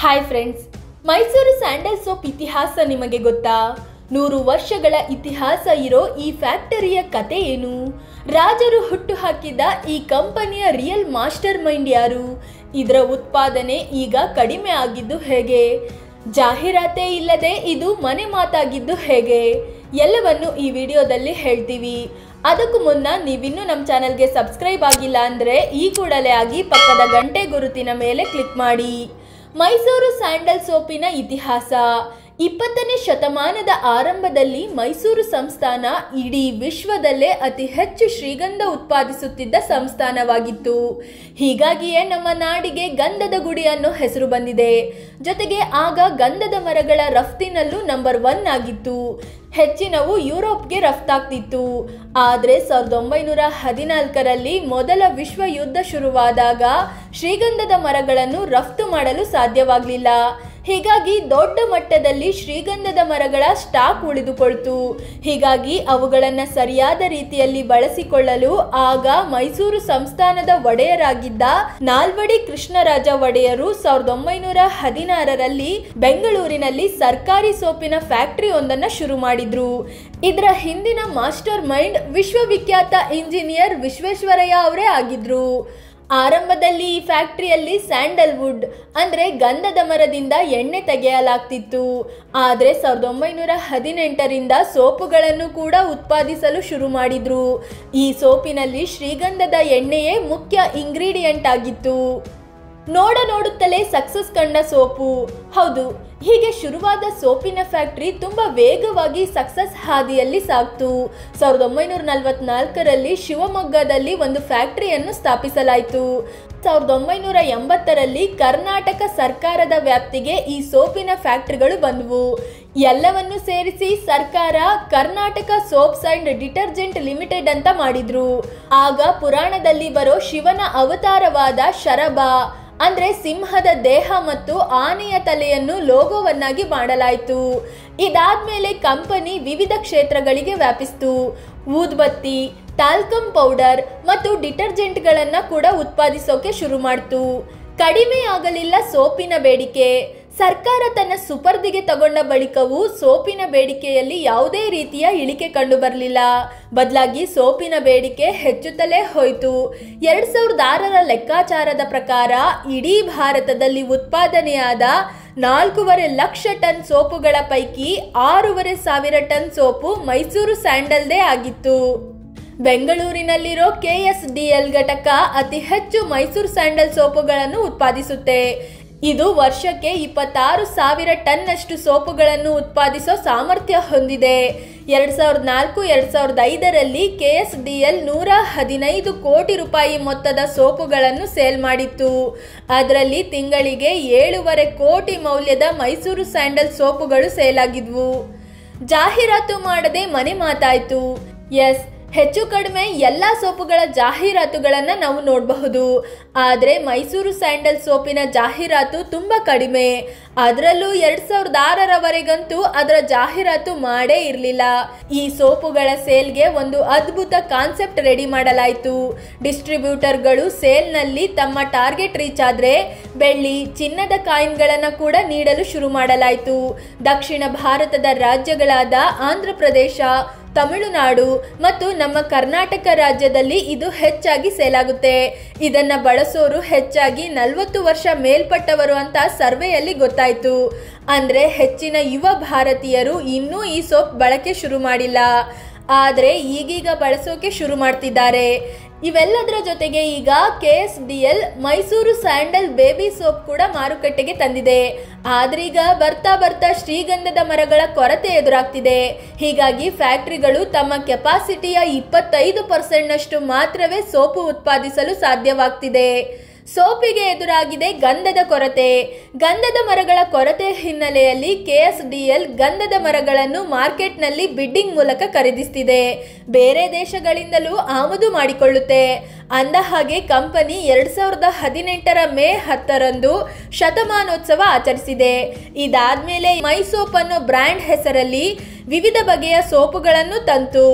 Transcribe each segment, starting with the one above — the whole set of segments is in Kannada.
Hi friends, Mysuru sandal soap ಇತಿಹಾಸ ನಿಮಗೆ ಗೊತ್ತಾ? 100 ವರ್ಷಗಳ ಇತಿಹಾಸ ಇರೋ ಈ ಫ್ಯಾಕ್ಟರಿಯ ಕತೆ ಏನು? ರಾಜರು ಹುಟ್ಟು ಹಾಕಿದ ಈ ಕಂಪನಿಯ ರಿಯಲ್ ಮಾಸ್ಟರ್ ಮೈಂಡ್ ಯಾರು? ಇದರ ಉತ್ಪಾದನೆ ಈಗ ಕಡಿಮೆ ಆಗಿದ್ದು ಹೇಗೆ? ಜಾಹೀರಾತೇ ಇಲ್ಲದೆ ಇದು ಮನೆ ಮಾತಾಗಿದ್ದು ಹೇಗೆ? ಎಲ್ಲವನ್ನು ಈ ವಿಡಿಯೋದಲ್ಲಿ ಹೇಳ್ತೀವಿ. ಅದಕ್ಕೂ ಮುನ್ನ ನೀವಿನ್ನೂ ನಮ್ಮ ಚಾನಲ್ಗೆ ಸಬ್ಸ್ಕ್ರೈಬ್ ಆಗಿಲ್ಲ ಅಂದರೆ ಈ ಕೂಡಲೇ ಆಗಿ ಪಕ್ಕದ ಗಂಟೆ ಗುರುತಿನ ಮೇಲೆ ಕ್ಲಿಕ್ ಮಾಡಿ. ಮೈಸೂರು ಸ್ಯಾಂಡಲ್ ಸೋಪಿನ ಇತಿಹಾಸ. 20ನೇ ಶತಮಾನದ ಆರಂಭದಲ್ಲಿ ಮೈಸೂರು ಸಂಸ್ಥಾನ ಇಡೀ ವಿಶ್ವದಲ್ಲೇ ಅತಿ ಹೆಚ್ಚು ಶ್ರೀಗಂಧ ಉತ್ಪಾದಿಸುತ್ತಿದ್ದ ಸಂಸ್ಥಾನವಾಗಿತ್ತು. ಹೀಗಾಗಿಯೇ ನಮ್ಮ ನಾಡಿಗೆ ಗಂಧದ ಗುಡಿ ಅನ್ನೋ ಹೆಸರು ಬಂದಿದೆ. ಜೊತೆಗೆ ಆಗ ಗಂಧದ ಮರಗಳ ರಫ್ತಿನಲ್ಲೂ ನಂಬರ್ 1 ಆಗಿತ್ತು. ಹೆಚ್ಚಿನವು ಯುರೋಪ್ಗೆ ರಫ್ತಾಗ್ತಿತ್ತು. ಆದರೆ 1914ರಲ್ಲಿ ಮೊದಲ ವಿಶ್ವ ಯುದ್ಧ ಶುರುವಾದಾಗ ಶ್ರೀಗಂಧದ ಮರಗಳನ್ನು ರಫ್ತು ಮಾಡಲು ಸಾಧ್ಯವಾಗಲಿಲ್ಲ. ಹೀಗಾಗಿ ದೊಡ್ಡ ಮಟ್ಟದಲ್ಲಿ ಶ್ರೀಗಂಧದ ಮರಗಳ ಸ್ಟಾಕ್ ಉಳಿದುಕೊಳ್ತು. ಹೀಗಾಗಿ ಅವುಗಳನ್ನು ಸರಿಯಾದ ರೀತಿಯಲ್ಲಿ ಬಳಸಿಕೊಳ್ಳಲು ಆಗ ಮೈಸೂರು ಸಂಸ್ಥಾನದ ಒಡೆಯರಾಗಿದ್ದ ನಾಲ್ವಡಿ ಕೃಷ್ಣರಾಜ ಒಡೆಯರು 1916ರಲ್ಲಿ ಬೆಂಗಳೂರಿನಲ್ಲಿ ಸರ್ಕಾರಿ ಸೋಪಿನ ಫ್ಯಾಕ್ಟರಿ ಒಂದನ್ನು ಶುರು ಮಾಡಿದ್ರು. ಇದರ ಹಿಂದಿನ ಮಾಸ್ಟರ್ ಮೈಂಡ್ ವಿಶ್ವವಿಖ್ಯಾತ ಇಂಜಿನಿಯರ್ ವಿಶ್ವೇಶ್ವರಯ್ಯ ಅವರೇ ಆಗಿದ್ರು. ಆರಂಭದಲ್ಲಿ ಈ ಫ್ಯಾಕ್ಟರಿಯಲ್ಲಿ ಸ್ಯಾಂಡಲ್ವುಡ್ ಅಂದರೆ ಗಂಧದ ಮರದಿಂದ ಎಣ್ಣೆ ತೆಗೆಯಲಾಗ್ತಿತ್ತು. ಆದರೆ 1918ರಿಂದ ಸೋಪುಗಳನ್ನು ಕೂಡ ಉತ್ಪಾದಿಸಲು ಶುರು ಮಾಡಿದ್ರು. ಈ ಸೋಪಿನಲ್ಲಿ ಶ್ರೀಗಂಧದ ಎಣ್ಣೆಯೇ ಮುಖ್ಯ ಇಂಗ್ರೀಡಿಯೆಂಟ್ ಆಗಿತ್ತು. ನೋಡುತ್ತಲೇ ಸಕ್ಸಸ್ ಕಂಡ ಸೋಪು. ಹೌದು, ಹೀಗೆ ಶುರುವಾದ ಸೋಪಿನ ಫ್ಯಾಕ್ಟರಿ ತುಂಬ ವೇಗವಾಗಿ ಸಕ್ಸಸ್ ಹಾದಿಯಲ್ಲಿ ಸಾಗ್ತು. 1944ರಲ್ಲಿ ಶಿವಮೊಗ್ಗದಲ್ಲಿ ಒಂದು ಫ್ಯಾಕ್ಟರಿಯನ್ನು ಸ್ಥಾಪಿಸಲಾಯಿತು. 1980ರಲ್ಲಿ ಕರ್ನಾಟಕ ಸರ್ಕಾರದ ವ್ಯಾಪ್ತಿಗೆ ಈ ಸೋಪಿನ ಫ್ಯಾಕ್ಟರಿಗಳು ಬಂದವು. ಎಲ್ಲವನ್ನು ಸೇರಿಸಿ ಸರ್ಕಾರ Karnataka soaps and detergent limited ಅಂತ ಮಾಡಿದ್ರು. ಆಗ ಪುರಾಣದಲ್ಲಿ ಬರೋ ಶಿವನ ಅವತಾರವಾದ ಶರಭ ಅಂದ್ರೆ ಸಿಂಹದ ದೇಹ ಮತ್ತು ಆನೆಯ ತಲೆಯನ್ನು ಲೋಗೋವನ್ನಾಗಿ ಮಾಡಲಾಯಿತು. ಇದಾದ್ಮೇಲೆ ಕಂಪನಿ ವಿವಿಧ ಕ್ಷೇತ್ರಗಳಿಗೆ ವ್ಯಾಪಿಸಿತು. ಊದ್ಬತ್ತಿ, ಟಾಲ್ಕಮ್ ಪೌಡರ್ ಮತ್ತು ಡಿಟರ್ಜೆಂಟ್ಗಳನ್ನು ಕೂಡ ಉತ್ಪಾದಿಸೋಕೆ ಶುರು ಮಾಡ್ತು. ಕಡಿಮೆ ಆಗಲಿಲ್ಲ ಸೋಪಿನ ಬೇಡಿಕೆ. ಸರ್ಕಾರ ತನ್ನ ಸುಪರ್ದಿಗೆ ತಗೊಂಡ ಬಳಿಕವೂ ಸೋಪಿನ ಬೇಡಿಕೆಯಲ್ಲಿ ಯಾವುದೇ ರೀತಿಯ ಇಳಿಕೆ ಕಂಡು ಬರಲಿಲ್ಲ. ಬದಲಾಗಿ ಸೋಪಿನ ಬೇಡಿಕೆ ಹೆಚ್ಚುತ್ತಲೇ ಹೋಯಿತು. 2006ರ ಲೆಕ್ಕಾಚಾರದ ಪ್ರಕಾರ ಇಡೀ ಭಾರತದಲ್ಲಿ ಉತ್ಪಾದನೆಯಾದ 4.5 ಲಕ್ಷ ಟನ್ ಸೋಪುಗಳ ಪೈಕಿ 6,500 ಟನ್ ಸೋಪು ಮೈಸೂರು ಸ್ಯಾಂಡಲ್ದೇ ಆಗಿತ್ತು. ಬೆಂಗಳೂರಿನಲ್ಲಿರೋ KSDL ಘಟಕ ಅತಿ ಹೆಚ್ಚು ಮೈಸೂರು ಸ್ಯಾಂಡಲ್ ಸೋಪುಗಳನ್ನು ಉತ್ಪಾದಿಸುತ್ತೆ. ಇದು ವರ್ಷಕ್ಕೆ 26,000 ಟನ್ನಷ್ಟು ಸೋಪುಗಳನ್ನು ಉತ್ಪಾದಿಸೋ ಸಾಮರ್ಥ್ಯ ಹೊಂದಿದೆ. 2004-2005ರಲ್ಲಿ KSDL 115 ಕೋಟಿ ರೂಪಾಯಿ ಮೊತ್ತದ ಸೋಪುಗಳನ್ನು ಸೇಲ್ ಮಾಡಿತ್ತು. ಅದರಲ್ಲಿ ತಿಂಗಳಿಗೆ 7.5 ಕೋಟಿ ಮೌಲ್ಯದ ಮೈಸೂರು ಸ್ಯಾಂಡಲ್ ಸೋಪುಗಳು ಸೇಲ್ ಆಗಿದ್ವು. ಜಾಹೀರಾತು ಮಾಡದೆ ಮನೆ ಮಾತಾಯ್ತು. ಎಸ್, ಹೆಚ್ಚು ಕಡಿಮೆ ಎಲ್ಲ ಸೋಪುಗಳ ಜಾಹೀರಾತುಗಳನ್ನು ನಾವು ನೋಡಬಹುದು. ಆದರೆ ಮೈಸೂರು ಸ್ಯಾಂಡಲ್ ಸೋಪಿನ ಜಾಹೀರಾತು ತುಂಬ ಕಡಿಮೆ. ಅದರಲ್ಲೂ 2006ರವರೆಗಂತೂ ಅದರ ಜಾಹೀರಾತು ಮಾಡೇ ಇರಲಿಲ್ಲ. ಈ ಸೋಪುಗಳ ಸೇಲ್ಗೆ ಒಂದು ಅದ್ಭುತ ಕಾನ್ಸೆಪ್ಟ್ ರೆಡಿ ಮಾಡಲಾಯಿತು. ಡಿಸ್ಟ್ರಿಬ್ಯೂಟರ್ಗಳು ಸೇಲ್ನಲ್ಲಿ ತಮ್ಮ ಟಾರ್ಗೆಟ್ ರೀಚ್ ಆದರೆ ಬೆಳ್ಳಿ, ಚಿನ್ನದ ಕಾಯಿನ್ಗಳನ್ನು ಕೂಡ ನೀಡಲು ಶುರು ಮಾಡಲಾಯಿತು. ದಕ್ಷಿಣ ಭಾರತದ ರಾಜ್ಯಗಳಾದ ಆಂಧ್ರ ಪ್ರದೇಶ, ತಮಿಳುನಾಡು ಮತ್ತು ನಮ್ಮ ಕರ್ನಾಟಕ ರಾಜ್ಯದಲ್ಲಿ ಇದು ಹೆಚ್ಚಾಗಿ ಸೇಲಾಗುತ್ತೆ. ಇದನ್ನ ಬಳಸೋರು ಹೆಚ್ಚಾಗಿ 40 ವರ್ಷ ಮೇಲ್ಪಟ್ಟವರು ಅಂತ ಸರ್ವೆಯಲ್ಲಿ ಗೊತ್ತಾಯ್ತು. ಅಂದ್ರೆ ಹೆಚ್ಚಿನ ಯುವ ಭಾರತೀಯರು ಇನ್ನೂ ಈ ಸೋಪ್ ಬಳಕೆ ಶುರು ಮಾಡಿಲ್ಲ. ಆದರೆ ಈಗೀಗ ಬಳಸೋಕೆ ಶುರು ಮಾಡ್ತಿದ್ದಾರೆ. ಇವೆಲ್ಲದರ ಜೊತೆಗೆ ಈಗ KSDL Mysuru sandal baby soap ಕೂಡ ಮಾರುಕಟ್ಟೆಗೆ ತಂದಿದೆ. ಆದ್ರೀಗ ಬರ್ತಾ ಶ್ರೀಗಂಧದ ಮರಗಳ ಕೊರತೆ ಎದುರಾಗ್ತಿದೆ. ಹೀಗಾಗಿ ಫ್ಯಾಕ್ಟರಿಗಳು ತಮ್ಮ ಕೆಪಾಸಿಟಿಯ 25% ಮಾತ್ರವೇ ಸೋಪು ಉತ್ಪಾದಿಸಲು ಸಾಧ್ಯವಾಗ್ತಿದೆ. ಸೋಪಿಗೆ ಎದುರಾಗಿದೆ ಗಂಧದ ಕೊರತೆ. ಗಂಧದ ಮರಗಳ ಕೊರತೆ ಹಿನ್ನೆಲೆಯಲ್ಲಿ KSDL ಗಂಧದ ಮರಗಳನ್ನು ಮಾರ್ಕೆಟ್ನಲ್ಲಿ ಬಿಡ್ಡಿಂಗ್ ಮೂಲಕ ಖರೀದಿಸ್ತಿದೆ. ಬೇರೆ ದೇಶಗಳಿಂದಲೂ ಆಮದು ಮಾಡಿಕೊಳ್ಳುತ್ತೆ. ಅಂದ ಹಾಗೆ ಕಂಪನಿ 2018ರ ಮೇ 10ರಂದು ಶತಮಾನೋತ್ಸವ ಆಚರಿಸಿದೆ. ಇದಾದ್ಮೇಲೆ ಮೈ ಸೋಪ್ ಅನ್ನೋ ಬ್ರ್ಯಾಂಡ್ ಹೆಸರಲ್ಲಿ ವಿವಿಧ ಬಗೆಯ ಸೋಪುಗಳನ್ನು ತಂತು.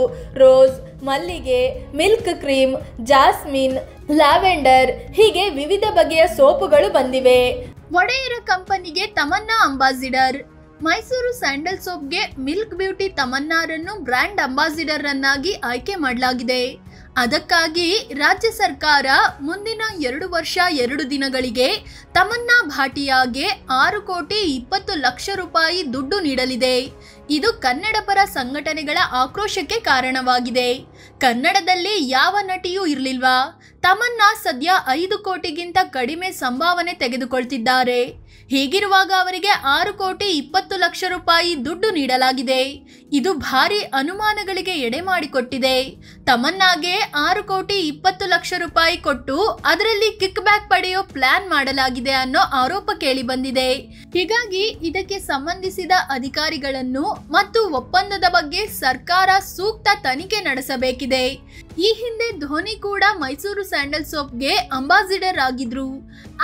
ರೋಸ್, ಮಲ್ಲಿಗೆ, ಮಿಲ್ಕ್ ಕ್ರೀಮ್, ಜಾಸ್ಮಿನ್, ಲ್ಯಾವೆಂಡರ್ ಹೀಗೆ ವಿವಿಧ ಬಗೆಯ ಸೋಪುಗಳು ಬಂದಿವೆ. ಒಡೆಯರ ಕಂಪನಿಗೆ ತಮನ್ನಾ ಅಂಬಾಸಿಡರ್. ಮೈಸೂರು ಸ್ಯಾಂಡಲ್ ಸೋಪ್ಗೆ ಮಿಲ್ಕ್ ಬ್ಯೂಟಿ ತಮನ್ನಾರನ್ನು ಬ್ರ್ಯಾಂಡ್ ಅಂಬಾಸಿಡರ್ ಅನ್ನಾಗಿ ಆಯ್ಕೆ ಮಾಡಲಾಗಿದೆ. ಅದಕ್ಕಾಗಿ ರಾಜ್ಯ ಸರ್ಕಾರ ಮುಂದಿನ 2 ವರ್ಷ 2 ದಿನಗಳಿಗೆ ತಮನ್ನಾ ಭಾಟಿಯಾಗೆ 6,20,00,000 ರೂಪಾಯಿ ದುಡ್ಡು ನೀಡಲಿದೆ. ಇದು ಕನ್ನಡ ಪರ ಸಂಘಟನೆಗಳ ಆಕ್ರೋಶಕ್ಕೆ ಕಾರಣವಾಗಿದೆ. ಕನ್ನಡದಲ್ಲಿ ಯಾವ ನಟಿಯೂ ಇರಲಿಲ್ವಾ? ತಮನ್ನಾ ಸದ್ಯ 5 ಕೋಟಿಗಿಂತ ಕಡಿಮೆ ಸಂಭಾವನೆ ತೆಗೆದುಕೊಳ್ತಿದ್ದಾರೆ. ಹೀಗಿರುವಾಗ ಅವರಿಗೆ 6,20,00,000 ರೂಪಾಯಿ ದುಡ್ಡು ನೀಡಲಾಗಿದೆ. ಇದು ಭಾರಿ ಅನುಮಾನಗಳಿಗೆ ಎಡೆ ಮಾಡಿಕೊಟ್ಟಿದೆ. ತಮನ್ನಾಗೆ 6,20,00,000 ರೂಪಾಯಿ ಕೊಟ್ಟು ಅದರಲ್ಲಿ ಕಿಕ್ ಬ್ಯಾಕ್ ಪಡೆಯೋ ಪ್ಲಾನ್ ಮಾಡಲಾಗಿದೆ ಅನ್ನೋ ಆರೋಪ ಕೇಳಿ ಬಂದಿದೆ. ಹೀಗಾಗಿ ಇದಕ್ಕೆ ಸಂಬಂಧಿಸಿದ ಅಧಿಕಾರಿಗಳನ್ನು ಮತ್ತು ಒಪ್ಪಂದದ ಬಗ್ಗೆ ಸರ್ಕಾರ ಸೂಕ್ತ ತನಿಖೆ ನಡೆಸಬೇಕಿದೆ. ಈ ಹಿಂದೆ ಧೋನಿ ಕೂಡ ಮೈಸೂರು ಸ್ಯಾಂಡಲ್ ಸೋಪ್ಗೆ ಅಂಬಾಸಿಡರ್ ಆಗಿದ್ರು.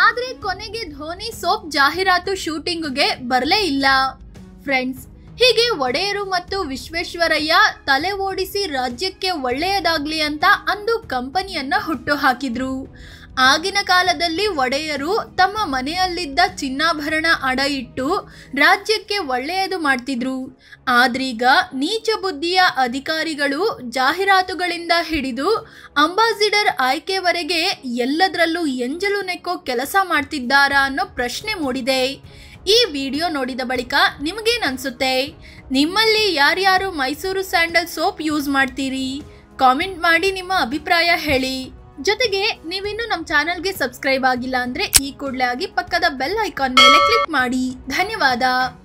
ಆದ್ರೆ ಕೊನೆಗೆ ಧೋನಿ ಸೋಪ್ ಜಾಹೀರಾತು ಶೂಟಿಂಗ್ಗೆ ಬರಲೇ ಇಲ್ಲ. ಫ್ರೆಂಡ್ಸ್, ಹೀಗೆ ಒಡೆಯರು ಮತ್ತು ವಿಶ್ವೇಶ್ವರಯ್ಯ ತಲೆ ಓಡಿಸಿ ರಾಜ್ಯಕ್ಕೆ ಒಳ್ಳೆಯದಾಗ್ಲಿ ಅಂತ ಅಂದು ಕಂಪನಿಯನ್ನ ಹುಟ್ಟು ಹಾಕಿದ್ರು. ಆಗಿನ ಕಾಲದಲ್ಲಿ ಒಡೆಯರು ತಮ್ಮ ಮನೆಯಲ್ಲಿದ್ದ ಚಿನ್ನಾಭರಣ ಅಡ ಇಟ್ಟು ರಾಜ್ಯಕ್ಕೆ ಒಳ್ಳೆಯದು ಮಾಡ್ತಿದ್ರು. ಆದ್ರೀಗ ನೀಚ ಬುದ್ಧಿಯ ಅಧಿಕಾರಿಗಳು ಜಾಹೀರಾತುಗಳಿಂದ ಹಿಡಿದು ಅಂಬಾಸಿಡರ್ ಆಯ್ಕೆವರೆಗೆ ಎಲ್ಲದರಲ್ಲೂ ಎಂಜಲು ನೆಕ್ಕೋ ಕೆಲಸ ಮಾಡ್ತಿದ್ದಾರಾ ಅನ್ನೋ ಪ್ರಶ್ನೆ ಮೂಡಿದೆ. ಈ ವಿಡಿಯೋ ನೋಡಿದ ಬಳಿಕ ನಿಮಗೇನನ್ಸುತ್ತೆ? ನಿಮ್ಮಲ್ಲಿ ಯಾರ್ಯಾರು ಮೈಸೂರು ಸ್ಯಾಂಡಲ್ ಸೋಪ್ ಯೂಸ್ ಮಾಡ್ತೀರಿ? ಕಾಮೆಂಟ್ ಮಾಡಿ ನಿಮ್ಮ ಅಭಿಪ್ರಾಯ ಹೇಳಿ. ಜೊತೆಗೆ ನೀವಿನ್ನೂ ನಮ್ಮ ಚಾನಲ್ಗೆ ಸಬ್ಸ್ಕ್ರೈಬ್ ಆಗಿಲ್ಲ ಅಂದ್ರೆ ಈ ಕೂಡಲೇ ಆಗಿ ಪಕ್ಕದ ಬೆಲ್ ಐಕಾನ್ ಮೇಲೆ ಕ್ಲಿಕ್ ಮಾಡಿ. ಧನ್ಯವಾದ.